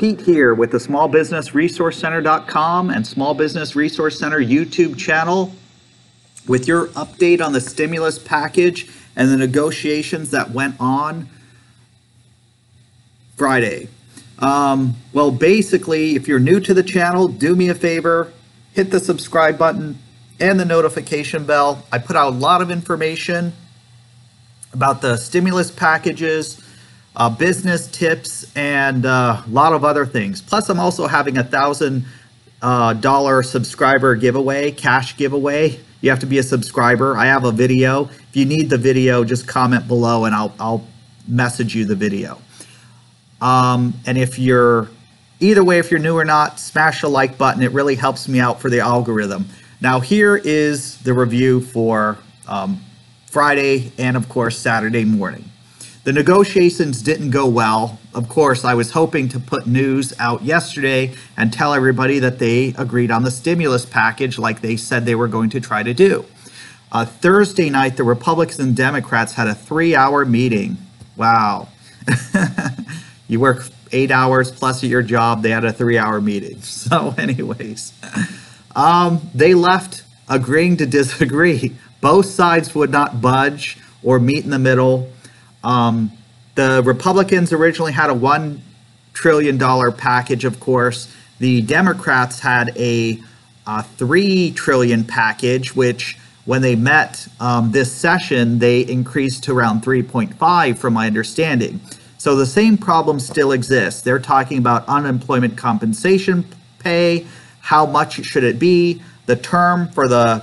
Pete here with the smallbusinessresourcecenter.com and Small Business Resource Center YouTube channel with your update on the stimulus package and the negotiations that went on Friday. Well, basically, if you're new to the channel, do me a favor, hit the subscribe button and the notification bell. I put out a lot of information about the stimulus packages, business tips, and a lot of other things. Plus, I'm also having a $1,000 subscriber giveaway, cash giveaway. You have to be a subscriber. I have a video. If you need the video, just comment below and I'll message you the video. And if you're, either way, if you're new or not, smash the like button. It really helps me out for the algorithm. Now, here is the review for Friday and, of course, Saturday morning. The negotiations didn't go well. Of course, I was hoping to put news out yesterday and tell everybody that they agreed on the stimulus package like they said they were going to try to do. Thursday night, the Republicans and Democrats had a 3-hour meeting. Wow. You work 8 hours plus at your job. They had a 3-hour meeting. So anyways, they left agreeing to disagree. Both sides would not budge or meet in the middle. The Republicans originally had a $1 trillion package, of course. The Democrats had a $3 trillion package, which when they met this session, they increased to around 3.5 from my understanding. So the same problem still exists. They're talking about unemployment compensation pay, how much should it be, the term for the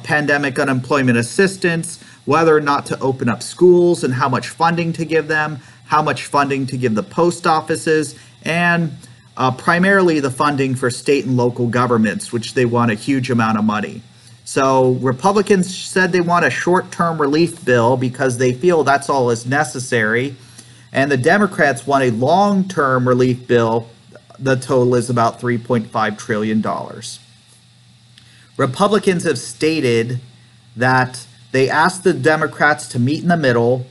pandemic unemployment assistance, whether or not to open up schools and how much funding to give them, how much funding to give the post offices, and primarily the funding for state and local governments, which they want a huge amount of money. So Republicans said they want a short-term relief bill because they feel that's all is necessary. And the Democrats want a long-term relief bill. The total is about $3.5 trillion. Republicans have stated that they asked the Democrats to meet in the middle,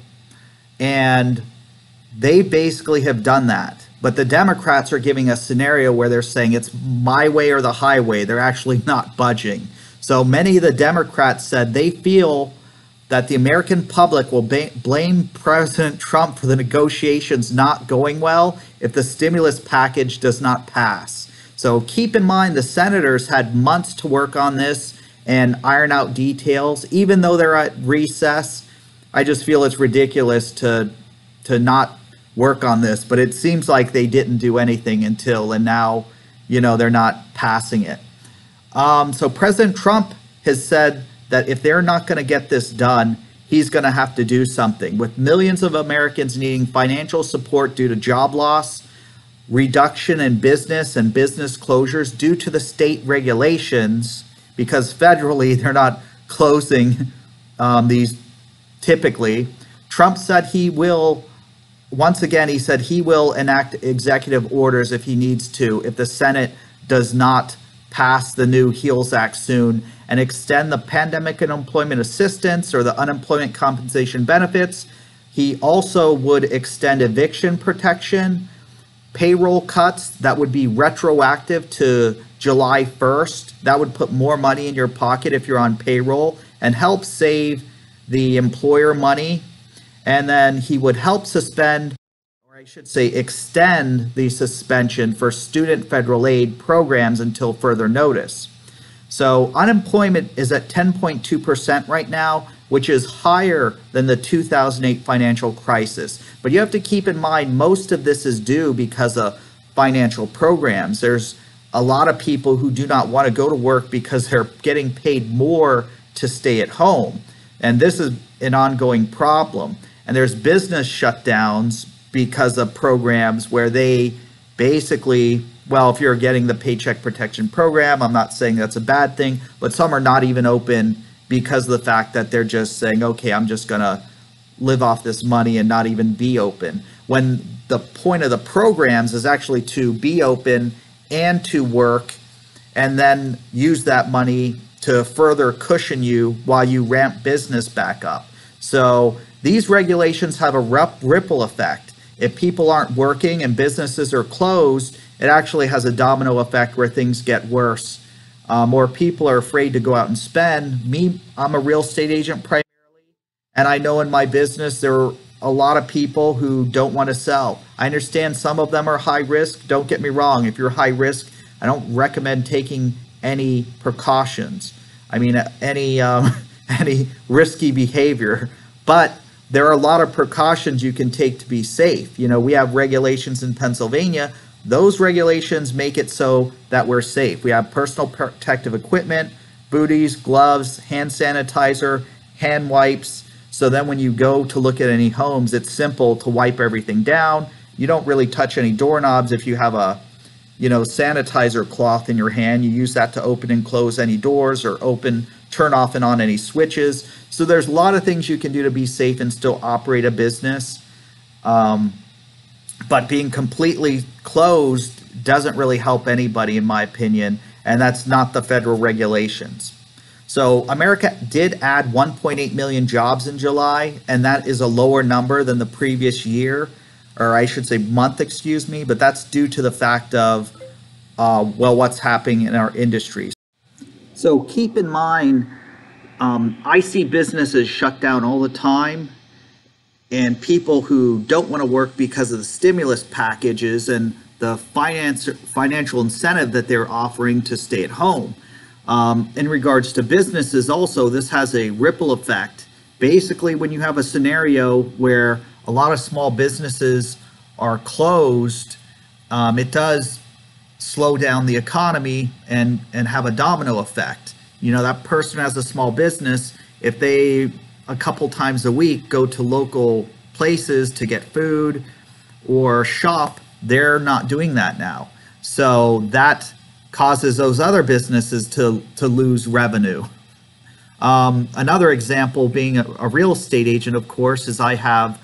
and they basically have done that. But the Democrats are giving a scenario where they're saying it's my way or the highway. They're actually not budging. So many of the Democrats said they feel that the American public will blame President Trump for the negotiations not going well if the stimulus package does not pass. So keep in mind the senators had months to work on this and iron out details. Even though they're at recess, I just feel it's ridiculous to not work on this. But it seems like they didn't do anything until, and now, you know, they're not passing it. So President Trump has said that if they're not going to get this done, he's going to have to do something. With millions of Americans needing financial support due to job loss, reduction in business and business closures due to the state regulations, because federally they're not closing these typically. Trump said he will, once again, he said he will enact executive orders if he needs to, if the Senate does not pass the new HEALS Act soon, and extend the pandemic unemployment assistance or the unemployment compensation benefits. He also would extend eviction protection, payroll cuts that would be retroactive to July 1st. That would put more money in your pocket if you're on payroll and help save the employer money. And then he would help suspend, or I should say extend the suspension for student federal aid programs until further notice. So unemployment is at 10.2% right now, which is higher than the 2008 financial crisis. But you have to keep in mind, most of this is due because of financial programs. There's a lot of people who do not want to go to work because they're getting paid more to stay at home. And this is an ongoing problem. And there's business shutdowns because of programs where they basically, well, if you're getting the Paycheck Protection Program, I'm not saying that's a bad thing, but some are not even open because of the fact that they're just saying, okay, I'm just going to live off this money and not even be open. When the point of the programs is actually to be open and to work and then use that money to further cushion you while you ramp business back up. So these regulations have a ripple effect. if people aren't working and businesses are closed, it actually has a domino effect where things get worse. More people are afraid to go out and spend. Me, I'm a real estate agent primarily, and I know in my business there are a lot of people who don't want to sell. I understand some of them are high risk. Don't get me wrong. If you're high risk, I don't recommend taking any precautions. I mean, any risky behavior. But there are a lot of precautions you can take to be safe. You know, we have regulations in Pennsylvania. Those regulations make it so that we're safe. We have personal protective equipment, booties, gloves, hand sanitizer, hand wipes. So then when you go to look at any homes, it's simple to wipe everything down. You don't really touch any doorknobs. If you have a, sanitizer cloth in your hand, you use that to open and close any doors or turn off and on any switches. So there's a lot of things you can do to be safe and still operate a business. But being completely closed doesn't really help anybody, in my opinion, and that's not the federal regulations. So America did add 1.8 million jobs in July, and that is a lower number than the previous year, or I should say month, excuse me, but that's due to the fact of, what's happening in our industries. So keep in mind, I see businesses shut down all the time, and people who don't want to work because of the stimulus packages and the financial incentive that they're offering to stay at home. In regards to businesses also, this has a ripple effect. Basically, when you have a scenario where a lot of small businesses are closed, it does slow down the economy and have a domino effect. You know, that person has a small business, if they a couple times a week go to local places to get food or shop, they're not doing that now. So that causes those other businesses to lose revenue. Another example, being a real estate agent, of course, is I have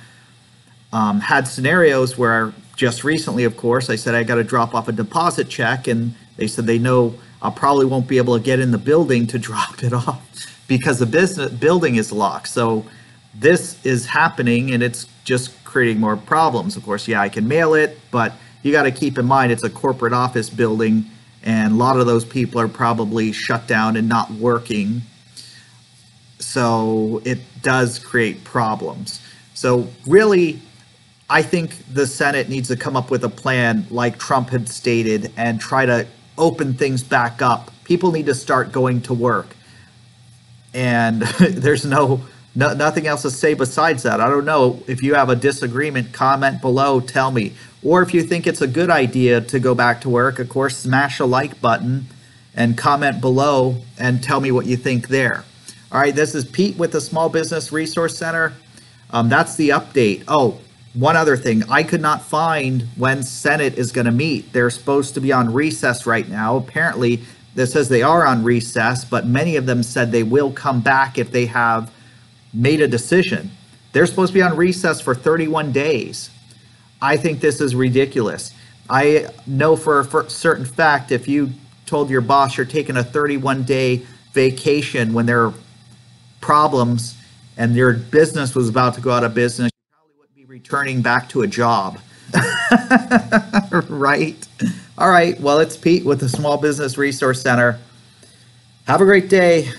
had scenarios where just recently, of course, I said I got to drop off a deposit check, and they said they know I probably won't be able to get in the building to drop it off because the building is locked. So this is happening, and it's just creating more problems. Of course, yeah, I can mail it, but you got to keep in mind it's a corporate office building, and a lot of those people are probably shut down and not working. So it does create problems. So really, I think the Senate needs to come up with a plan like Trump had stated and try to open things back up. People need to start going to work. And there's nothing else to say besides that. I don't know. If you have a disagreement, comment below, tell me. Or if you think it's a good idea to go back to work, of course, smash a like button and comment below and tell me what you think there. All right, this is Pete with the Small Business Resource Center. That's the update. Oh, one other thing. I could not find when Senate is going to meet. They're supposed to be on recess right now. Apparently, this says they are on recess, but many of them said they will come back if they have made a decision. They're supposed to be on recess for 31 days. I think this is ridiculous. I know for a certain fact, if you told your boss you're taking a 31-day vacation when there are problems and your business was about to go out of business, you probably wouldn't be returning back to a job. Right? All right. Well, it's Pete with the Small Business Resource Center. Have a great day.